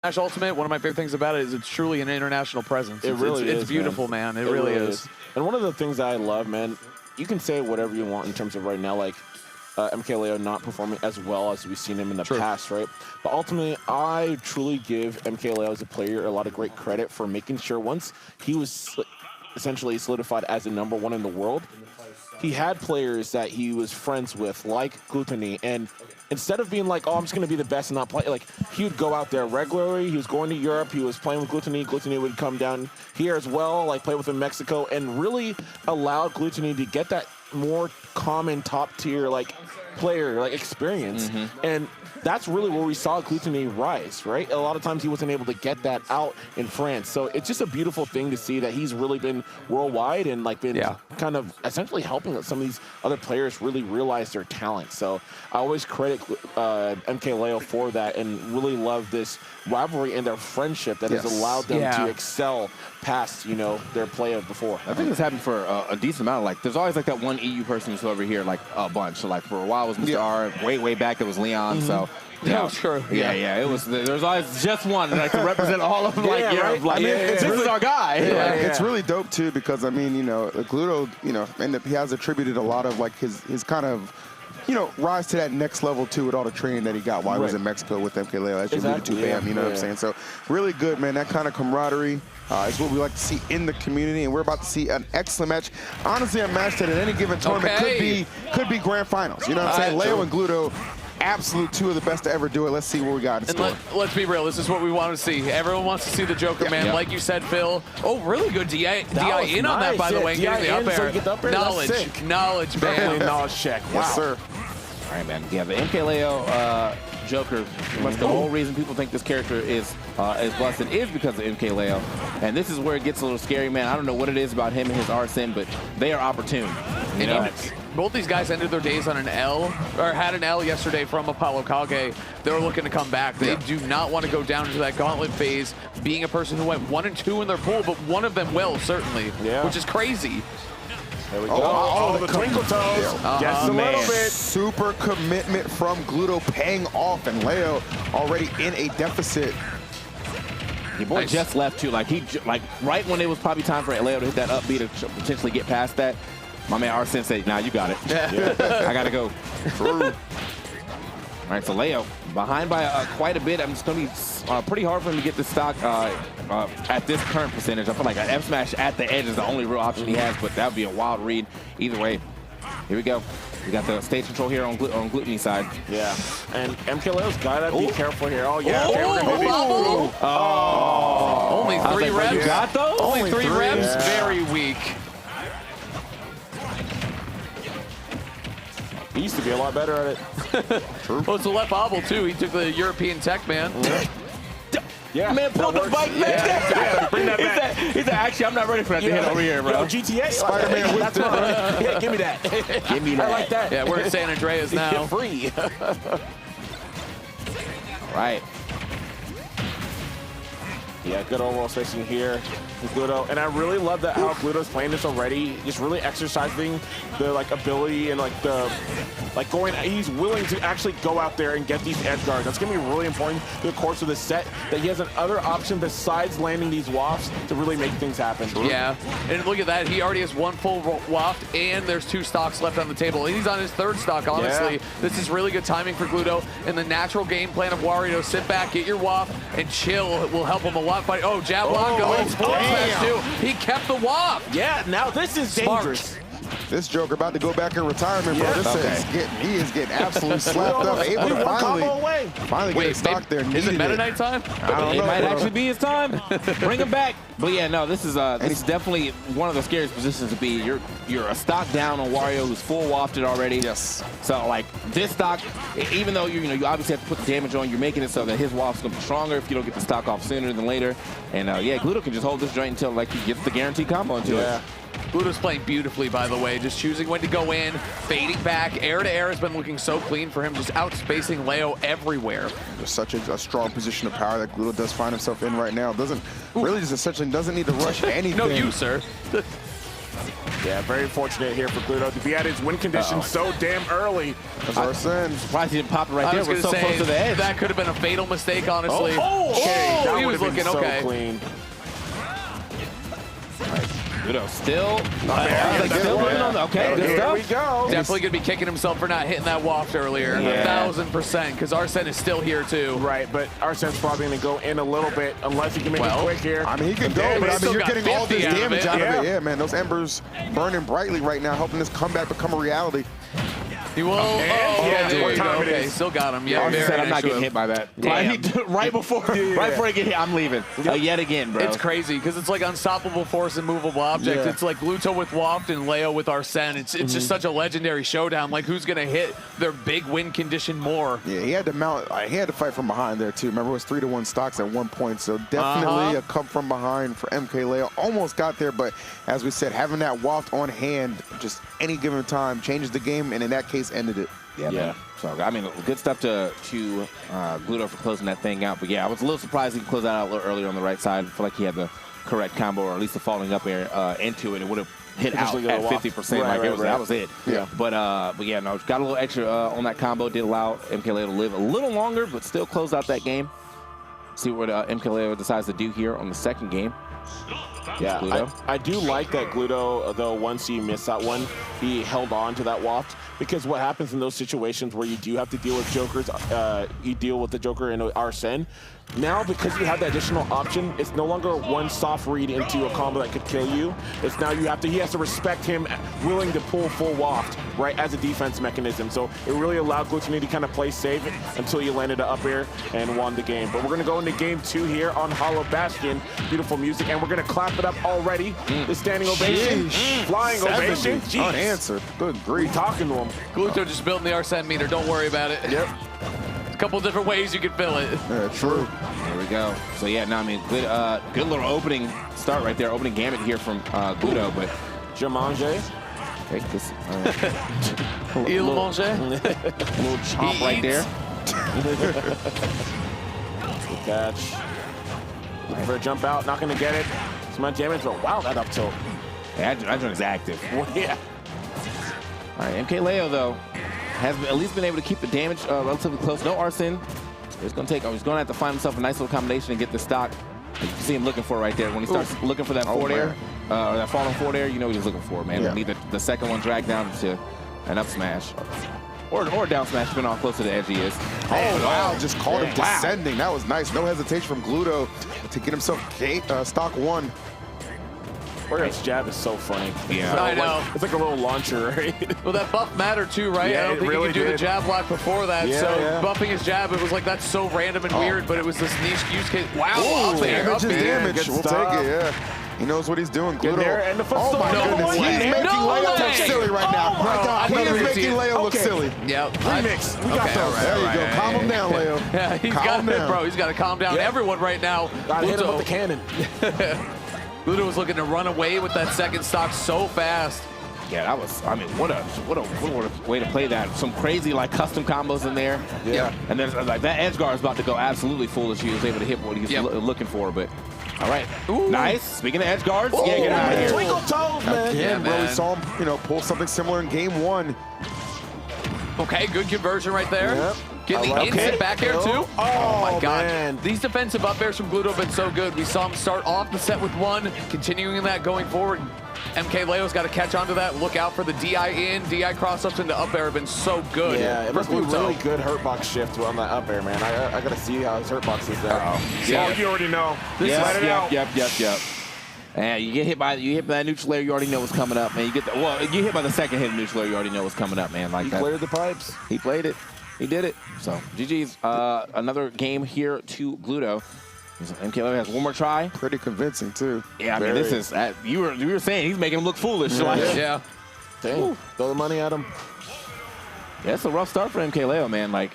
Smash Ultimate, one of my favorite things about it is it's truly an international presence. It really is. It's beautiful, man. It really is. And one of the things that I love, man, you can say whatever you want in terms of right now, like MkLeo not performing as well as we've seen him in the past, right? But ultimately, I truly give MkLeo as a player a lot of great credit for making sure once he was essentially solidified as the #1 in the world, he had players that he was friends with, like Glutonny, and instead of being like, oh, I'm just going to be the best and not play, like, he would go out there regularly. He was going to Europe. He was playing with Glutonny. Glutonny would come down here as well, like play with him in Mexico, and really allowed Glutonny to get that more common top-tier, like, player, like, experience. And that's really where we saw Glutonny rise, right? A lot of times he wasn't able to get that out in France. So it's just a beautiful thing to see that he's really been worldwide and like been kind of essentially helping some of these other players really realize their talent. So I always credit MkLeo for that and really love this rivalry and their friendship that has allowed them to excel past, you know, their play of before. I think this happened for a decent amount. Like, there's always like that one EU person who's over here like a bunch. So like for a while it was Mr. R. Way back it was Leon. So Yeah, sure. Yeah. It was. There's always just one like to represent all of them. Like, right? like, this is our guy. It's really dope too because I mean, you know, Gluto, you know, and he has attributed a lot of like his kind of, you know, rise to that next level too with all the training that he got while he was in Mexico with MkLeo, as you alluded to, Bam. You know what I'm saying? So really good, man. That kind of camaraderie is what we like to see in the community, and we're about to see an excellent match. Honestly, a match that at any given tournament could be grand finals. You know what I'm saying? Leo and Gluto, absolute two of the best to ever do it. Let's see what we got in store. Let's be real. This is what we want to see. Everyone wants to see the Joker, man. Like you said, Phil. Oh, really good DI in on that, by the way. Getting the up air. Knowledge, man. Knowledge check. Wow. Yes, sir. All right, man. Yeah, the MkLeo Joker, the whole reason people think this character is busted is because of MkLeo. And this is where it gets a little scary, man. I don't know what it is about him and his Arsene, but they are opportune. You know? Both these guys ended their days on an L, or had an L yesterday from Apollo Kage. They're looking to come back. They do not want to go down into that gauntlet phase, being a person who went 1 and 2 in their pool, but one of them will, certainly, which is crazy. There we go. Oh, the twinkle toes. Just a little bit. Super commitment from Gluto paying off, and Leo already in a deficit. Your boy just left too. Like right when it was probably time for Leo to hit that upbeat to potentially get past that, my man Arsene said, "Nah, you got it. I gotta go." True. All right, so Leo behind by quite a bit. It's going to be pretty hard for him to get the stock at this current percentage. I feel like an F smash at the edge is the only real option he has, but that would be a wild read either way. Here we go. We got the stage control here on Glutonny's side. Yeah, and MkLeo's gotta be careful here. Oh yeah. Only 3 reps. You got those? Only 3 reps. Yeah. Very weak. He used to be a lot better at it. True. Well, it's a left bobble too. He took the European tech, man. Yeah, man, pull the bike back. Bring that back. He said, actually, I'm not ready for that to hit over here, bro. Yo, GTA, Spider-Man, that's right. Yeah, give me that. Give me that. I like that. Yeah, we're in San Andreas now. Get free. All right. Yeah, good overall spacing here with Gluto. And I really love that how Gluto's playing this already. Just really exercising the ability and going, he's willing to actually go out there and get these edge guards. That's gonna be really important through the course of the set, that he has another option besides landing these wafts to really make things happen. Yeah, and look at that. He already has 1 full waft, and there's 2 stocks left on the table. And he's on his 3rd stock, honestly. Yeah. This is really good timing for Gluto. And the natural game plan of Wario, sit back, get your waft, and chill will help him a lot. But, jab lock going. He kept the waft. Yeah, now this is dangerous. This Joker about to go back in retirement, bro. He is getting absolutely slapped up. Able to finally get a stock there. Is it Meta Knight time? It might actually be his time. Bring him back. But yeah, no, this is definitely one of the scariest positions to be. You're a stock down on Wario, who's full wafted already. Yes. So like this stock, even though you obviously have to put the damage on, you're making it so that his waft's gonna be stronger if you don't get the stock off sooner than later. And yeah, Gluto can just hold this joint until like he gets the guaranteed combo into it. Gluto's playing beautifully, by the way, just choosing when to go in, fading back. Air to air has been looking so clean for him, just outspacing Leo everywhere. There's such a strong position of power that Gluto does find himself in right now. Doesn't really just essentially doesn't need to rush anything. No, you, sir. Yeah, very fortunate here for Gluto to be at his win condition so damn early. That's Arsene. Surprised he didn't pop it right I there. was We're going to so say, close to the edge. that could have been a fatal mistake, honestly. Okay, that he was would've been looking so okay. clean. Gluto still. Still winning on the, okay, good Here stuff. we go. Definitely going to be kicking himself for not hitting that waft earlier. Yeah. 1,000%, because Arsene is still here, too. Right, but Arsene's probably going to go in a little bit unless he can make it quick here. I mean, he can go, Damn, but he I still mean, you're got getting all 50 this out of damage it. out of Yeah. it. Yeah, man, those embers burning brightly right now, helping this comeback become a reality. He will. yeah, there what you time go. it Okay, is. still got him. Yeah, Arsen very said, I'm nice not getting move. hit by that. Damn. Right before I get hit, I'm leaving. Yet again, bro. It's crazy because it's like unstoppable force and movable objects. Yeah. It's like Gluto with Waft and Leo with Arsene. It's just such a legendary showdown. Like, who's going to hit their big win condition more? Yeah, he had to mount. He had to fight from behind there too. Remember, it was 3-1 stocks at one point, so definitely a come from behind for MkLeo. Almost got there, but as we said, having that waft on hand, just any given time, changes the game, and in that case, ended it. Yeah, man. So, I mean, good stuff to Gluto for closing that thing out. But, yeah, I was a little surprised he closed that out a little earlier on the right side. I feel like he had the correct combo, or at least the falling up air into it. It would have hit out at 50%. That was it. Yeah. But yeah, no, got a little extra on that combo. Did allow MkLeo to live a little longer, but still closed out that game. See what MkLeo decides to do here on the second game. Yeah, I do like that Gluto, though, once he missed that one, he held on to that waft. Because what happens in those situations where you do have to deal with jokers, you deal with the Joker and Arsene. Now, because you have that additional option, it's no longer one soft read into a combo that could kill you. It's now he has to respect him willing to pull full waft, right, as a defense mechanism. So it really allowed Glutonny to kind of play safe until you landed an up air and won the game. But we're going to go into game 2 here on Hollow Bastion. Beautiful music, and we're going to clap it up already. The standing ovation, flying ovation. Jeez. Unanswered. Good We grief. talking to him. Gluto just building the Arsene meter. Don't worry about it. Yep. A couple different ways you can fill it. Yeah, true. There we go. So, yeah, no, I mean, good little opening start right there. Opening gamut here from Gluto, but Jumanji. take this. Il manger. Little chomp He right there. Good catch. Looking for a jump out, not going to get it. Some much damage, but wow, that up tilt. Yeah, that joint is active. Well, yeah. All right, MkLeo, though, has at least been able to keep the damage relatively close. No Arsene. He's going to have to find himself a nice little combination and get the stock. You can see him looking for it right there. When he starts looking for that forward air, or that falling forward air, you know what he's looking for, man. Yeah. Need the second one dragged down to an up smash. Or down smash, depending on how close to the edge he is. Oh, wow. Just called him Wow. descending. That was nice. No hesitation from Gluto to get himself stock 1. Wario's jab is so funny. Yeah. I know. It's like a little launcher, right? Well, that buff mattered too, right? Yeah, I don't it think really he could do the did. jab lock before that. Yeah, so yeah. buffing his jab, it was like that's so random and weird, but it was this niche use case. Wow, Ooh, up there, damage up is there. damage. good We'll stuff. take it, yeah. He knows what he's doing. Get Gluto. there, and the foot Oh, my No goodness. way. He's making No Leo way. look silly right now. Oh, my God. He I is thought we making were Leo look okay. silly. Yep. Remix. We got Okay, those. all right, There you all go. right. Calm him down, Leo. Yeah, he's Calm got down. bro. He's got to calm down Yep. everyone right now. Got to hit him with the cannon. Gluto was looking to run away with that second stock so fast. Yeah, that was, I mean, what a way to play that. Some crazy, like, custom combos in there. Yeah. And then, like, that edge guard is about to go absolutely foolish. He was able to hit what he was looking for, but all right. Ooh. Nice. Speaking of edge guards, Ooh, yeah, get out of here. Twinkle toes, man. Again, Yeah, bro, we man. saw him, pull something similar in game 1. Okay, good conversion right there. Yep. Get the I like instant it. back air too. Oh, my God. man. These defensive up airs from Gluto have been so good. We saw him start off the set with one, continuing that going forward. MkLeo's got to catch on to that. Look out for the DI in, DI cross-ups into up air have been so good. Yeah, it for must be Gluto. really good hurtbox shift on that up air, man. I got to see how his hurtbox is there. Yeah. Oh, you already know. Yes, Let it out. Yep. And you get hit by that neutral air, you already know what's coming up, man. You hit by the second hit of neutral air, you already know what's coming up, man. Like He that. cleared the pipes. He played it. He did it. So GG's. Another game here to Gluto. MkLeo has one more try. Pretty convincing, too. Yeah, I mean, this is you were saying he's making him look foolish. Yeah. Like, Yeah. Dang. Throw the money at him. yeah, it's a rough start for MkLeo, man. Like,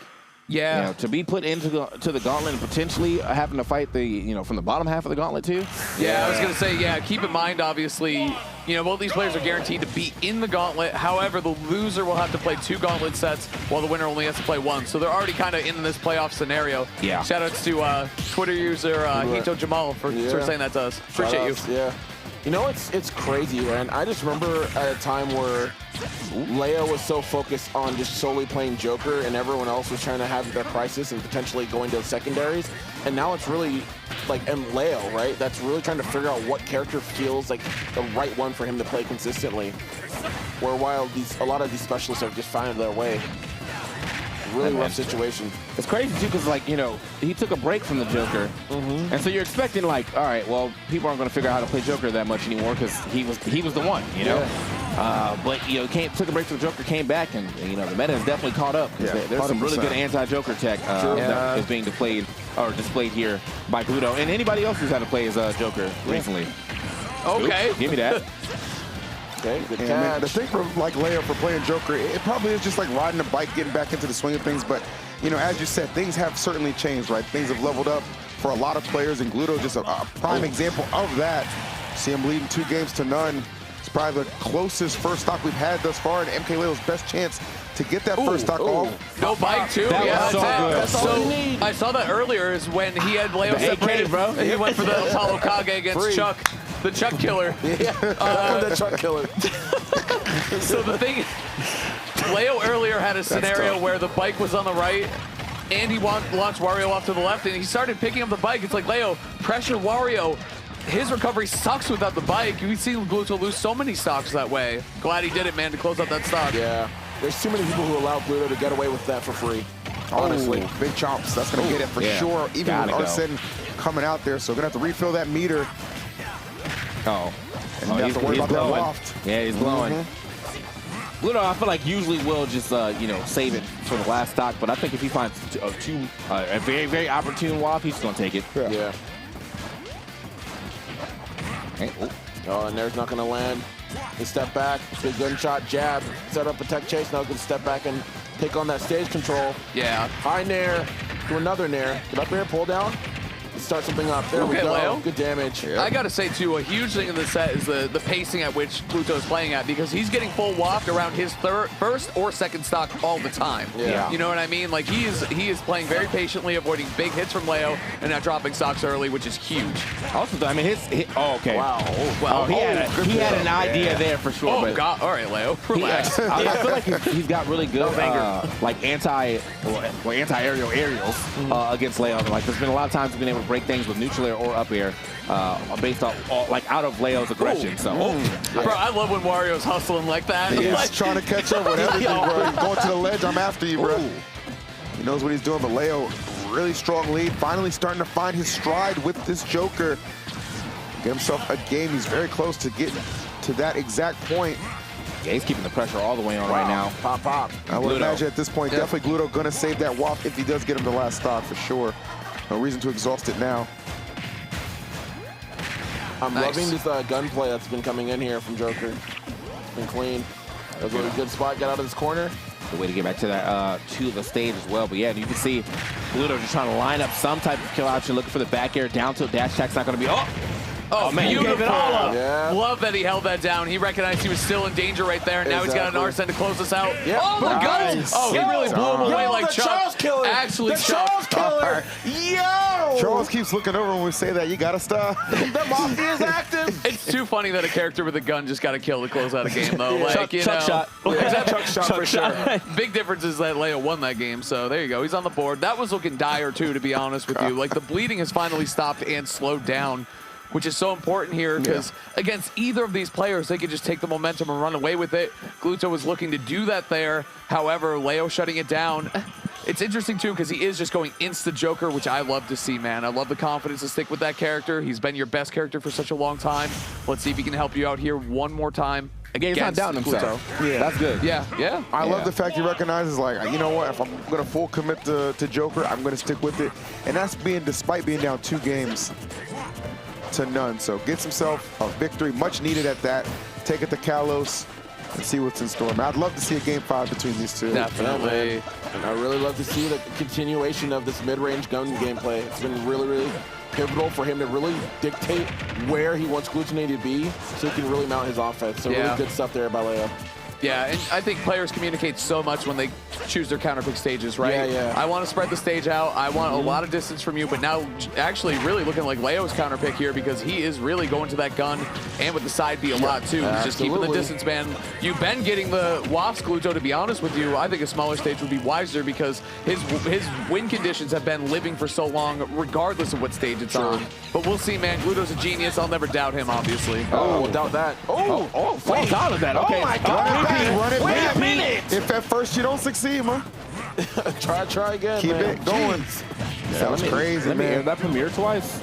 Yeah. to be put into the gauntlet and potentially having to fight from the bottom half of the gauntlet too. Yeah, I was going to say, keep in mind, obviously, both these players are guaranteed to be in the gauntlet. However, the loser will have to play 2 gauntlet sets while the winner only has to play 1. So they're already kind of in this playoff scenario. Yeah. Shout outs to Twitter user Hito Jamal for saying that to us. Appreciate you. Yeah. You know, it's crazy, man. I just remember at a time where Leo was so focused on just solely playing Joker and everyone else was trying to have their crisis and potentially going to the secondaries. And now it's really like MkLeo, right? That's really trying to figure out what character feels like the right one for him to play consistently. Where while a lot of these specialists are just finding their way. Really rough situation. It's crazy too, because like, you know, he took a break from the Joker, and so you're expecting like, all right, well, people aren't going to figure out how to play Joker that much anymore because he was the one, you know. Yeah. But you know, took a break from the Joker, came back, and you know, the meta has definitely caught up. Yeah, there's some really good anti-Joker tech that is being displayed here by Gluto, and anybody else who's had to play as Joker recently. Okay, Oops, give me that. Okay, good catch. Man, the thing for like Leo for playing Joker, it probably is just like riding a bike, getting back into the swing of things. But you know, as you said, things have certainly changed, right? Things have leveled up for a lot of players, and Gluto just a prime example of that. See him leading 2 games to none. It's probably the closest first stock we've had thus far, and MkLeo's best chance to get that first stock off. No bike too. That yeah, was so good. That's all you need. I saw that earlier is when he had Leo separated, bro. He went for the Apollo Kage against Chuck, the Chuck Killer. The Chuck Killer. So the thing, Leo earlier had a scenario where the bike was on the right, and he launched Wario off to the left, and he started picking up the bike. It's like, Leo, pressure Wario. His recovery sucks without the bike. We've seen Gluto lose so many stocks that way. Glad he did it, man, to close out that stock. Yeah. There's too many people who allow Gluto to get away with that for free. Honestly. Oh, big chomps. That's going to get it for sure, even with Arsene coming out there. So going to have to refill that meter. Oh. And you have to worry about that loft. Yeah, he's blowing. Gluto, I feel like usually will just, you know, save it for the last stock, but I think if he finds a very, very opportune waft, he's going to take it. Yeah. Okay. Oh, and there's not going to land. He step back, big gunshot, jab, set up a tech chase. Now can step back and take on that stage control. Yeah. High nair to another nair. Get up here, pull down. Start something up. There we go. Leo. Good damage. Yeah. I gotta say too, a huge thing in the set is the pacing at which Gluto is playing at, because he's getting full waft around his first or second stock all the time. Yeah. You know what I mean? Like he is playing very patiently, avoiding big hits from Leo and not dropping stocks early, which is huge. Also, I mean, oh, okay. Wow. Well, he had an idea there for sure. Oh but God! All right, Leo, relax. I feel like he's got really good like anti-aerial aerials against Leo. Like there's been a lot of times he's been able to break things with neutral air or up air based off like out of Leo's aggression. So, bro, I love when Wario's hustling like that. He's Like, trying to catch up with everything, bro. He's going to the ledge. I'm after you, bro. He knows what he's doing, but Leo, really strong lead. Finally starting to find his stride with this Joker. Get himself a game. He's very close to getting to that exact point. yeah, he's keeping the pressure all the way on right now. Pop, pop. I would Gluto. imagine at this point, definitely Gluto going to save that waft if he does get him the last stock for sure. No reason to exhaust it now. I'm loving this gunplay that's been coming in here from Joker. Been clean. That was a really good spot. Got out of this corner. The way to get back to that to the stage as well. But yeah, you can see Gluto just trying to line up some type of kill option, looking for the back air. Down tilt dash attack's not going to be. Oh man, you gave it all up. Yeah. Love that he held that down. He recognized he was still in danger right there, and now he's got an Arsene to close us out. Yep. Oh my God! Oh, he really blew him away like Chuck. Charles Killer. Actually, the Chuck. Charles Killer. Yo! Charles keeps looking over when we say that. You got to stop. The Mafia is active. It's too funny that a character with a gun just got a kill to close out a game, though. Like, Chuck you shot. Chuck shot for sure. Big difference is that Leo won that game, so there you go. He's on the board. That was looking dire, too, to be honest with you. Like, the bleeding has finally stopped and slowed down, which is so important here because against either of these players, they could just take the momentum and run away with it. Gluto was looking to do that there. However, Leo shutting it down. It's interesting, too, because he is just going insta-Joker, which I love to see, man. I love the confidence to stick with that character. He's been your best character for such a long time. Let's see if he can help you out here one more time. Again, he's not doubting himself. Yeah. That's good. Yeah. I love the fact he recognizes, like, you know what, if I'm going to full commit to Joker, I'm going to stick with it. And that's despite being down 2 games to none. So gets himself a victory, much needed at that. Take it to Kalos and see what's in store. Man, I'd love to see a game 5 between these two. Definitely. And I really love to see the continuation of this mid-range gun gameplay. It's been really, really pivotal for him to really dictate where he wants Glutonny to be so he can really mount his offense. So really good stuff there by Leo. Yeah, and I think players communicate so much when they choose their counterpick stages, right? Yeah, yeah. I want to spread the stage out. I want a lot of distance from you, but now actually really looking like Leo's counterpick here because he is really going to that gun and with the side B a lot too. He's just keeping the distance, man. You've been getting the Wasps, Gluto, to be honest with you. I think a smaller stage would be wiser because his win conditions have been living for so long regardless of what stage it's on. But we'll see, man. Gluto's a genius. I'll never doubt him, obviously. Oh, we'll doubt that. Falls out of that. Okay. Oh my God. Run it Wait back. a minute. If at first you don't succeed, man, Try again, keep man. it going. Sounds crazy, Let me air man. that premiere twice.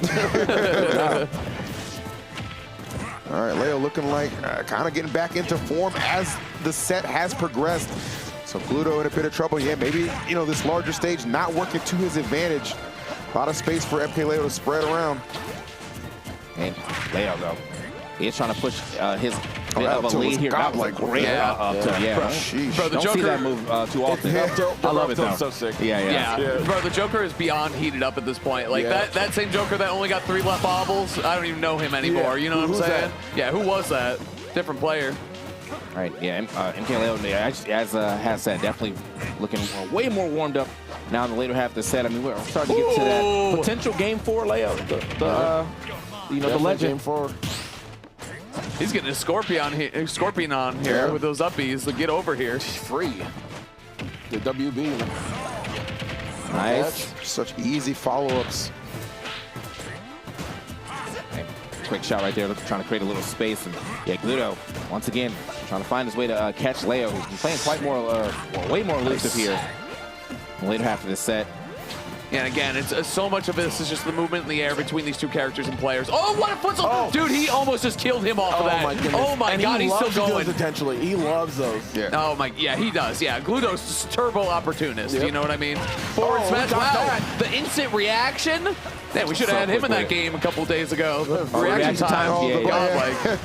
All right, Leo looking like kind of getting back into form as the set has progressed. So Gluto in a bit of trouble. Yeah, maybe, you know, this larger stage not working to his advantage. A lot of space for MkLeo to spread around. And Leo, though, he's trying to push his bit up of a to lead his here. That was godlike great up to, yeah. Sheesh. Bro, the Don't Joker, see that move too often. I love it, though. So sick. Yeah. Bro, the Joker is beyond heated up at this point. Like that same Joker that only got 3 left bobbles, I don't even know him anymore. You know what I'm saying? Yeah, who was that? Different player. All right, yeah, MkLeo, as has said, definitely looking way more warmed up now in the later half of the set. I mean, we're starting to get to that potential game 4 Leo. The legend. Game 4. He's getting a Scorpion on here with those uppies. So get over here. Free. The WB. Nice. Such easy follow-ups. Quick shot right there, trying to create a little space. And yeah, Gluto, once again, trying to find his way to catch Leo, who's been playing way more elusive here in the later half of this set. Yeah, and again, it's so much of this is just the movement in the air between these two characters and players. Oh, what a futsal! Oh. Dude, he almost just killed him off of that. My goodness. Oh my God, he's still going. Potentially, he loves those. Yeah. Oh my, yeah, he does. Yeah, Gluto's turbo opportunist. You know what I mean? Forward smash. Wow, that. the instant reaction. Man, we should have had him in that game a couple days ago. Reaction time. Yeah, Godlike.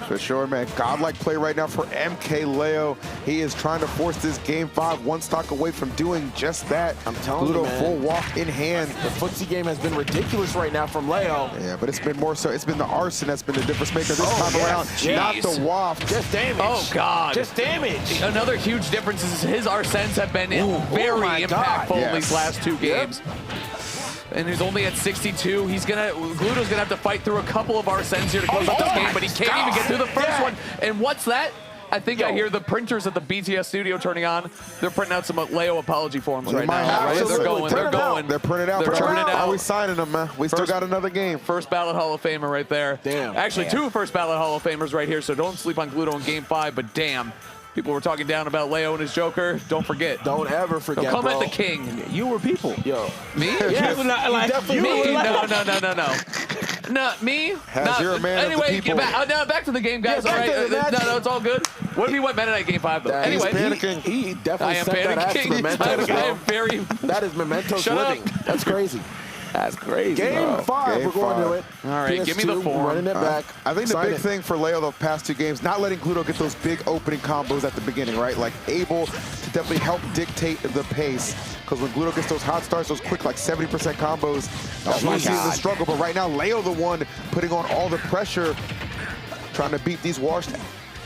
For sure, man. Godlike play right now for MkLeo. He is trying to force this game 5 one stock away from doing just that. I'm telling Gluto you, man. full walk in hand. The footsie game has been ridiculous right now from Leo. Yeah, but it's been more so. It's been the arson that's been the difference maker this time around. Jeez. Not the waft. Just damage. Oh God. Just damage. Another huge difference is his Arsens have been very impactful in these last 2 games. And he's only at 62. Gluto's gonna have to fight through a couple of Arsens here to close out this game, but he can't even get through the first one. And what's that? I think I hear the printers at the BTS studio turning on. They're printing out some Leo apology forms right now. Right? They're going. They're going. They're printed out. They're turning it out. Are we signing them, man? We still got another game. First ballot Hall of Famer right there. Damn. Actually, 2 first ballot Hall of Famers right here, so don't sleep on Gluto in game 5, but damn. People were talking down about Leo and his Joker. Don't forget. Don't ever forget, Don't come bro. at the king. You were people. Yo. Me? Yeah, Me? No. No, me? Has your man of the anyway, people. back to the game, guys. Yeah, all back right. to the match. No, it's all good. What if he went Mennonite game 5, though? He's Anyway, panicking. He definitely I am sent that ass to panicking. Mementos, I am bro. very... That is Mementos Shut up. living. That's crazy. That's crazy. Game 5, Game we're going to 5. it. All right, give me the PS2, form. running it back. I think the Sign big it. thing for Leo the past 2 games, not letting Gluto get those big opening combos at the beginning, right? Like able to definitely help dictate the pace. Because when Gluto gets those hot starts, those quick like 70% combos, that's why he's the struggle. But right now, Leo the one putting on all the pressure, trying to beat these washed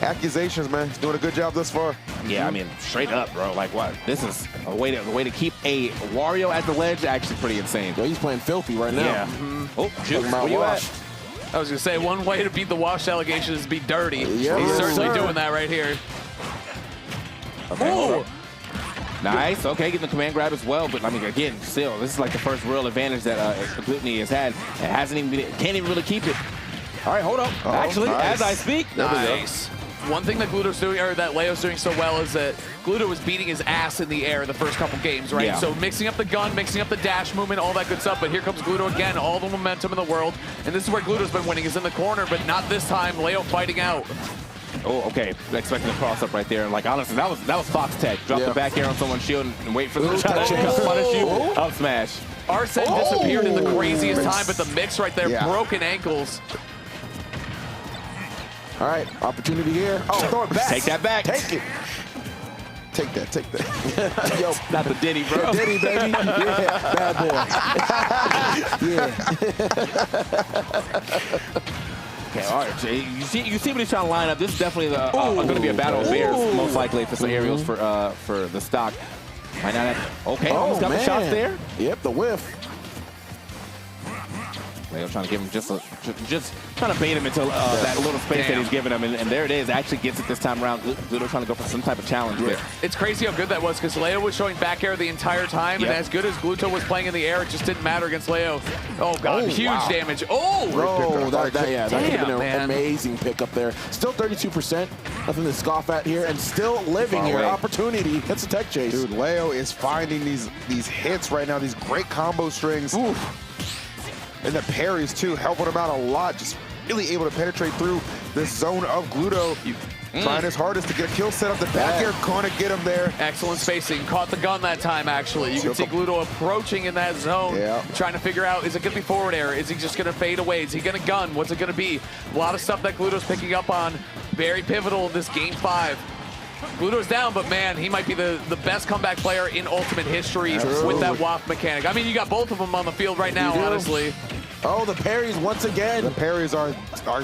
accusations, man. He's doing a good job thus far. Yeah, I mean, straight up, bro. Like, what? This is a way to keep a Wario at the ledge. Actually, pretty insane. Yo, he's playing filthy right now. Yeah. Oh, shoot. Talking about Where you Wash. at? I was going to say, one way to beat the Wash allegations is be dirty. Yeah, He's certainly sir. doing that right here. Okay, hold up. Nice. Okay, getting the command grab as well. But, I mean, again, still, this is like the first real advantage that Glutonny has had. It hasn't even been, can't even really keep it. All right, hold up. Actually, nice. as I speak. Nice. One thing that Gluto's doing, or that Leo's doing so well, is that Gluto was beating his ass in the air the first couple games, right? Yeah. So mixing up the gun, mixing up the dash movement, all that good stuff. But here comes Gluto again, all the momentum in the world. And this is where Gluto's been winning, is in the corner, but not this time. Leo fighting out. Oh, okay. Expecting a cross up right there. And like, honestly, that was Fox Tech. Drop the back air on someone's shield and wait for them to try to punish you. Up smash. Arsene disappeared in the craziest time, but the mix right there, broken ankles. All right, opportunity here. Oh, throw it back. Take that back. Take it. Take that, take that. Yo, not the Diddy, bro. Diddy, baby. Yeah, bad boy. Yeah. Okay, all right. Jay, you see what he's trying to line up. This is definitely going to be a battle of bears, most likely, for some aerials for the stock. Might not have, okay, almost got the shots there. Yep, the whiff. Leo trying to give him just trying to bait him into that little space that he's giving him, and there it is. Actually gets it this time around. Gluto trying to go for some type of challenge there. It's crazy how good that was because Leo was showing back air the entire time, and as good as Gluto was playing in the air, it just didn't matter against Leo. Oh god, huge damage. Oh, bro, that could have been man. an amazing pick up there. Still 32%, nothing to scoff at here, and still living here. Opportunity. That's a tech chase. Dude, Leo is finding these hits right now, these great combo strings. And the parries, too, helping him out a lot. Just really able to penetrate through the zone of Gluto. Trying his hardest to get a kill set up. The back air gonna get him there. Excellent spacing. Caught the gun that time, actually. You can see Gluto approaching in that zone. Trying to figure out, is it going to be forward air? Is he just going to fade away? Is he going to gun? What's it going to be? A lot of stuff that Gluto's picking up on. Very pivotal in this Game 5. Gluto's down, but man, he might be the best comeback player in Ultimate history with that waft mechanic. I mean, you got both of them on the field right now, honestly. Oh, the parries once again. The parries are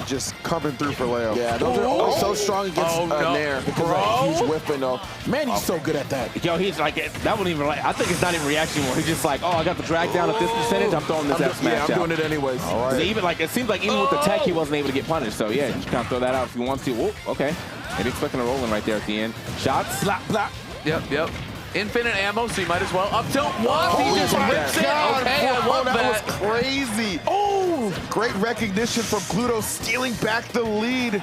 just coming through for Leo. Yeah, those are always so strong against Nair because of that huge whip window. Man, he's so good at that. Yo, he's like, that wouldn't even, I think it's not even reaction anymore. He's just like, oh, I got the drag down at this percentage, I'm throwing this F smash out. I'm doing it anyways. All right. Even like, it seems like even with the tech, he wasn't able to get punished. So yeah, just kind of throw that out if you want to. Whoop, okay. Maybe expecting a rolling right there at the end. Shots, slap, slap. Yep. Infinite ammo, so you might as well up tilt. What? He just rips it. Okay, I love that. That was crazy. Oh, great recognition from Gluto, stealing back the lead.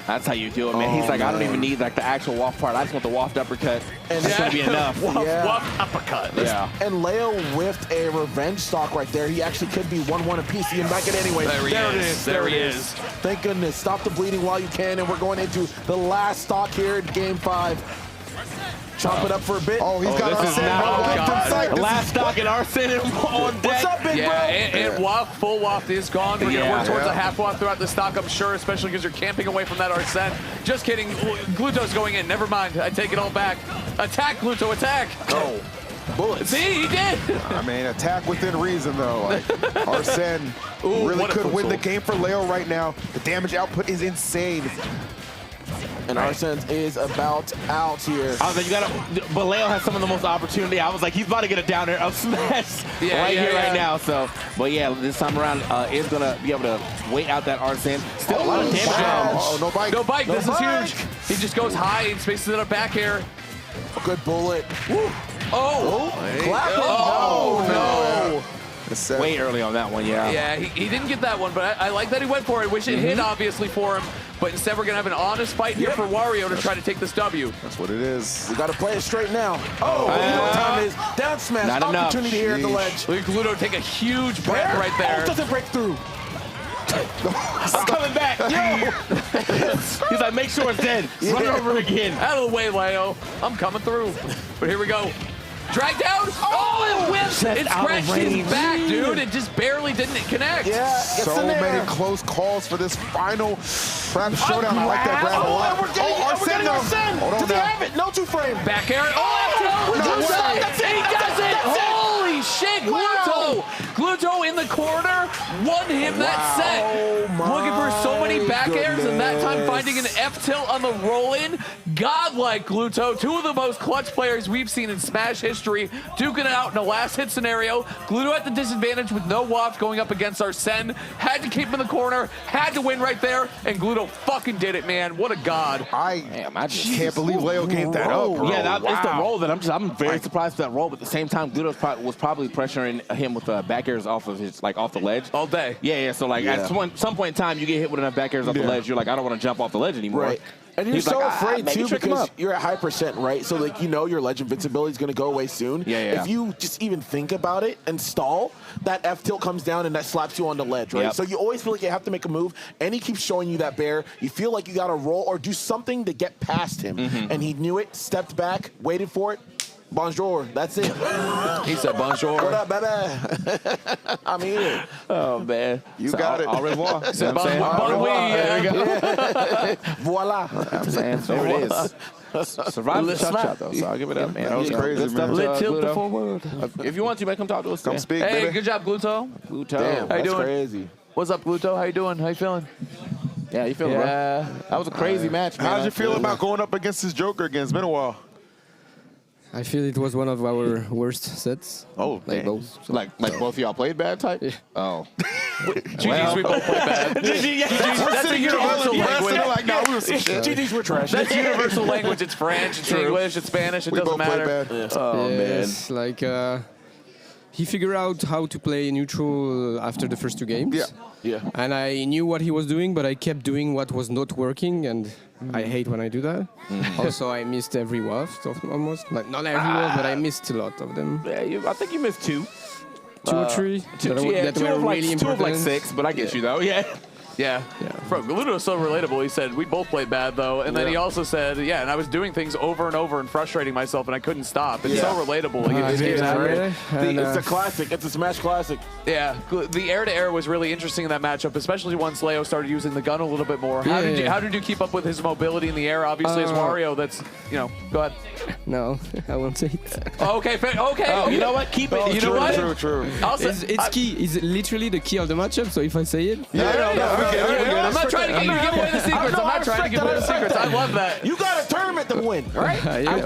That's how you do it, man. He's like, I don't even need like the actual waft part. I just want the waft uppercut, and it's gonna be enough. Waft uppercut. Yeah. And Leo whiffed a revenge stock right there. He actually could be 1-1 apiece. He can back it anyway. There he is. Thank goodness. Stop the bleeding while you can, and we're going into the last stock here in Game 5. Chop it up for a bit. Oh, he's got Arsene. Last stock in Arsene on deck. What's up, big bro? And waft, full waft is gone. We're going to work towards a half waft throughout the stock, I'm sure, especially because you're camping away from that Arsene. Just kidding. Gluto's going in. Never mind. I take it all back. Attack, Gluto, attack. Oh. Bullets. See, he did. I mean, attack within reason, though. Like, Arsene really could win the game for Leo right now. The damage output is insane. And Arsene is about out here. I was like, but Leo has some of the most opportunity. I was like, he's about to get a down air up smash right now. So, but yeah, this time around is going to be able to wait out that Arsene. Still a lot of damage. No bike. No bike. This is huge. He just goes high and spaces it up back air. A good bullet. Woo. Oh, no. Way early on that one, Yeah, he didn't get that one, but I like that he went for it. Wish it hit, obviously, for him. But instead, we're going to have an honest fight here for Wario to try to take this W. That's what it is. We got to play it straight now. Oh, you know what time it is. Down smash. Not opportunity here at the ledge. Look at Gluto take a huge breath right there. Oh, doesn't break through. I'm coming back. Yo. He's like, make sure it's dead. Run it over again. Out of the way, Leo. I'm coming through. But here we go. Drag down. Oh, it whips. It scratched his back, dude. It just barely didn't connect. Yeah, so many close calls for this final perhaps showdown. I like that grab a lot. We're getting Arsene. Does he have it? No two-frame. Back air. That's it. He does it. Holy shit, Gluto. Gluto in the corner. Won him that set. Looking for so many back airs, and that time finding an F tilt on the roll-in. Godlike Gluto. Two of the most clutch players we've seen in Smash history. Duking it out in a last hit scenario. Gluto at the disadvantage with no waft going up against Arsene. Had to keep him in the corner. Had to win right there. And Gluto fucking did it, man. What a god. I just can't believe Leo gave that up, bro. Yeah, it's the roll that I'm very surprised with that roll. But at the same time, Gluto was probably pressuring him with back airs off of his, off the ledge. All day. Yeah. So, at some point in time, you get hit with enough back airs off the ledge, you're like, I don't want to jump off the ledge anymore. Right. And you're so afraid, too, because you're at high percent, right? So, your ledge invincibility is going to go away soon. Yeah. If you just even think about it and stall, that F tilt comes down and that slaps you on the ledge, right? Yep. So you always feel like you have to make a move, and he keeps showing you that bear. You feel like you got to roll or do something to get past him. And he knew it, stepped back, waited for it. Bonjour. That's it. He said bonjour. What up, baby? I'm here. Oh, man. You got it. Au revoir. He said bon oui. There we go. Voila. I'm saying, there it is. Survived the shot, though, so I'll give it up, man. That was crazy, man. Lit tilt the forward. If you want to, man, come talk to us. Come speak, Hey, baby. good job, Gluto. Gluto. Damn, How you that's doing? crazy. What's up, Gluto? How you doing? How you feeling? Yeah, you feel it, bro. That was a crazy match, man. How did you feel about going up against his Joker again? It's been a while. I feel it was one of our worst sets. Oh, like dang. both. Like both of y'all played bad type? Yeah. Oh. GG's, we both played bad. That's a universal language. Like, nah, we were some shit. GG's were trash. That's universal language. It's French, it's English, it's Spanish. It We doesn't both played matter. bad. Oh, Yes, like he figured out how to play neutral after the first 2 games. Yeah. Yeah. And I knew what he was doing, but I kept doing what was not working, and I hate when I do that. Also, I missed every waft almost. Like, not every waft, but I missed a lot of them. Yeah, I think you missed 2. 2 or 3 Two, that, yeah, that two were of like, really 2 important. of like 6, but I get you though. Yeah. Yeah. Bro, Gluto is so relatable. He said, we both played bad, though. And then he also said, yeah, and I was doing things over and over and frustrating myself, and I couldn't stop. It's so relatable. Like, it just keeps happening. It's a classic. It's a Smash classic. Yeah. The air-to-air was really interesting in that matchup, especially once Leo started using the gun a little bit more. How did you keep up with his mobility in the air? Obviously, it's Wario that's, go ahead. No, I won't say it. Okay, okay. Oh, you know what? Keep it. You know what? True. It's key. It's literally the key of the matchup, so if I say it... I'm not trying to get you to give away the secrets. I'm not trying to give away the secrets. I love that. You got a tournament to win, right?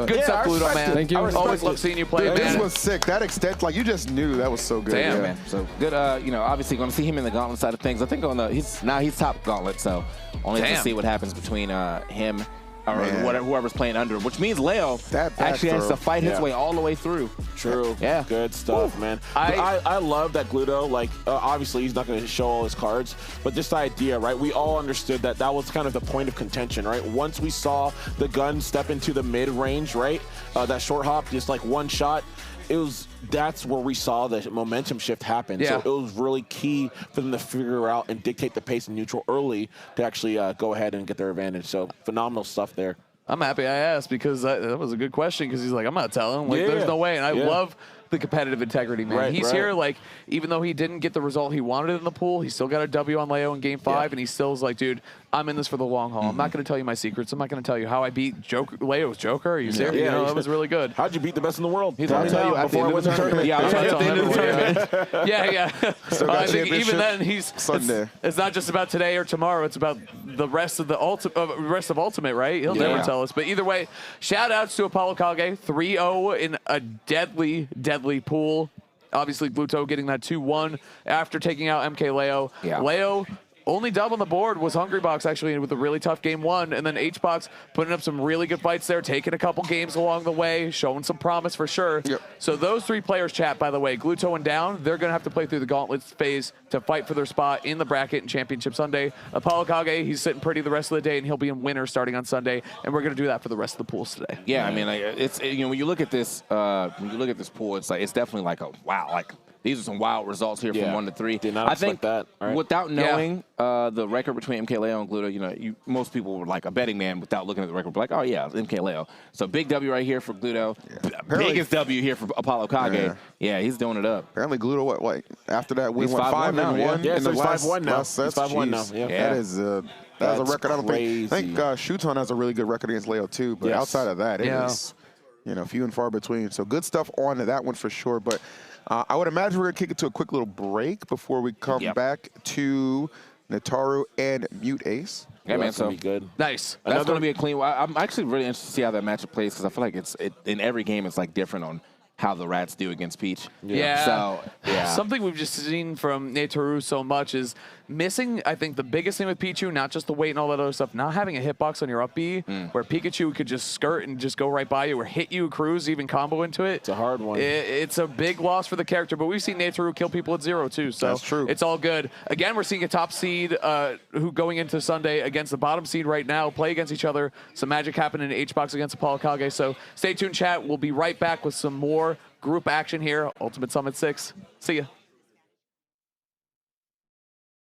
Good stuff, Gluto, man. Thank you. I always love seeing you play, Dude, man. this was sick. That extent, like, you just knew that was so good. Damn, yeah. Man, so good. Obviously going to see him in the gauntlet side of things. I think he's top gauntlet, so only have to see what happens between him or whoever's playing under, which means Leo actually has to fight his way all the way through. True. Yeah. Good stuff, man. I love that Gluto, like, obviously he's not going to show all his cards, but this idea, right? We all understood that was kind of the point of contention, right? Once we saw the gun step into the mid-range, right? That short hop, just like one shot, that's where we saw the momentum shift happen. Yeah. So it was really key for them to figure out and dictate the pace in neutral early to actually go ahead and get their advantage. So phenomenal stuff there. I'm happy I asked because that was a good question because he's like, I'm not telling. Like, there's no way. And I love the competitive integrity, man. He's here, like, even though he didn't get the result he wanted in the pool, he still got a W on Leo in Game 5, and he still's like, dude, I'm in this for the long haul. I'm not going to tell you my secrets. I'm not going to tell you how I beat Leo's Joker. Are you serious? Yeah, that was really good. How'd you beat the best in the world? I'll tell you at the end of the tournament. Yeah, I'll tell you at the end of the tournament. Yeah. I think even then, Sunday. it's not just about today or tomorrow. It's about the rest of the Ultimate, right? He'll never tell us. But either way, shout outs to Apollo Kage, 3-0 in a deadly, deadly pool. Obviously, Gluto getting that 2-1 after taking out MkLeo. Yeah. Leo, only dub on the board was Hungrybox, actually, with a really tough Game 1. And then HBox putting up some really good fights there, taking a couple games along the way, showing some promise for sure. Yep. So those 3 players, chat, by the way, Gluto and down, they're going to have to play through the gauntlet phase to fight for their spot in the bracket in Championship Sunday. Apollo Kage, he's sitting pretty the rest of the day, and he'll be in winner starting on Sunday. And we're going to do that for the rest of the pools today. Yeah, I mean, like, when you look at this, pool, it's definitely like a wow, like. These are some wild results here from 1 to 3. Did not expect that. Right. Without knowing the record between MkLeo and Gluto, most people were like a betting man without looking at the record, like, oh yeah, it's MkLeo. So big W right here for Gluto. Biggest W here for Apollo Kage. Yeah, he's doing it up. Apparently, Gluto, after that, we went 5-1 now. in the last 5-1 now. sets. 5-1 now. Yeah. That is that's a record. I don't think. I think Shuton has a really good record against Leo too, but outside of that, it is few and far between. So good stuff on that one for sure. But I would imagine we're going to kick it to a quick little break before we come back to Nataru and Mute Ace. Yeah, man, so be good. Nice. That's going to be a clean. I'm actually really interested to see how that matchup plays because I feel like in every game it's like different on how the Rats do against Peach. Yeah. So, something we've just seen from Nataru so much is missing, I think, the biggest thing with Pichu, not just the weight and all that other stuff, not having a hitbox on your up B where Pikachu could just skirt and just go right by you or hit you, cruise, even combo into it. It's a hard one. It's a big loss for the character, but we've seen Nataru kill people at 0 too, so that's true. It's all good. Again, we're seeing a top seed who going into Sunday against the bottom seed right now, play against each other. Some magic happening in HBox against Apollo Kage, so stay tuned, chat. We'll be right back with some more group action here. Ultimate Summit 6. See ya.